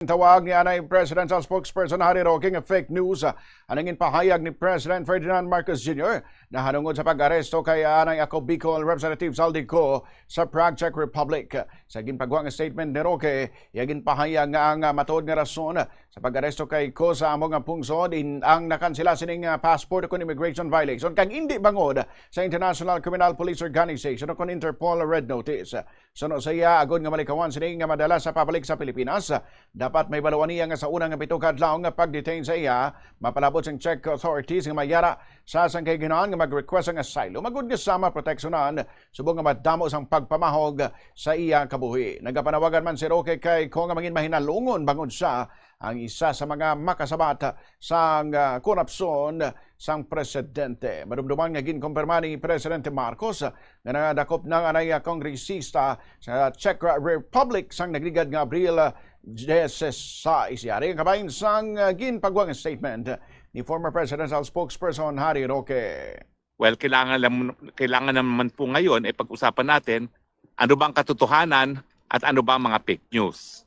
Tawag ni Anay Presidential Spokesperson Harry Roque nga fake news anangin pahayag ni President Ferdinand Marcos Jr. na hanungod sa pag-aresto kay Anay Ako Bicol Representative Zaldico sa Prague, Czech Republic. Sa ginpagwa nga statement ni Roque, iyagin pahayag nga ang matuod nga rason sa pag-aresto kay Ko sa among nga pungsod ang nakansela sining passport kon immigration violation kang hindi bangod sa International Criminal Police Organization o kon Interpol Red Notice. Suno sa iya agod nga malikawan sining nga madala sa pabalik sa Pilipinas. Dapat may balawan niya nga sa unang nga 7 ka adlaw nga pag-detain sa iya, mapalabot sa Czech authorities nga mayara sa sangkay ginahan nga mag-request ng asylum. Magud nga sama proteksyonan subong nga madamo sang pagpamahog sa iya kabuhi. Nagapanawagan man si Roque kay ko nga mangin mahinalungon bangod sa ang isa sa mga makasabat sa korupsyon sang presidente. Madumduman nga ginkumpirma ni Presidente Marcos nga nadakop ng anay kongresista sa Czech Republic sang nagligad nga Abril 16. Yari ang kabayin sang ginpagwang statement ni former presidential spokesperson Harry Roque. Well, kailangan naman po ngayon pag-usapan natin ano bang katotohanan at ano bang mga fake news.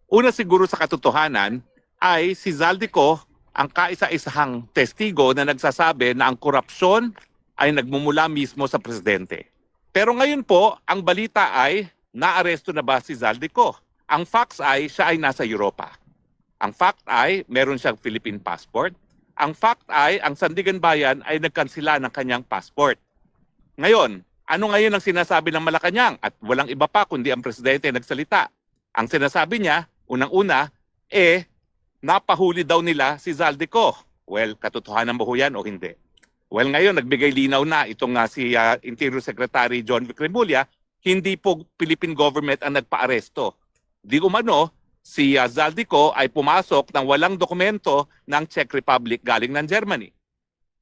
Una siguro sa katotohanan ay si Zaldico ang kaisa-isahang testigo na nagsasabi na ang korupsyon ay nagmumula mismo sa presidente. Pero ngayon po, ang balita ay naaresto na ba si Zaldico? Ang facts ay siya ay nasa Europa. Ang fact ay meron siyang Philippine passport. Ang fact ay ang Sandigan Bayan ay nagkansela ng kanyang passport. Ngayon, ano ngayon ang sinasabi ng Malacanang? At walang iba pa kundi ang presidente nagsalita. Ang sinasabi niya, unang-una, napahuli daw nila si Zaldico. Well, katotohanan mo yan o hindi? Well, ngayon, nagbigay linaw na itong si Interior Secretary John Vic Remulla, hindi po Philippine government ang nagpa-aresto. Di umano, si Zaldico ay pumasok ng walang dokumento ng Czech Republic galing ng Germany.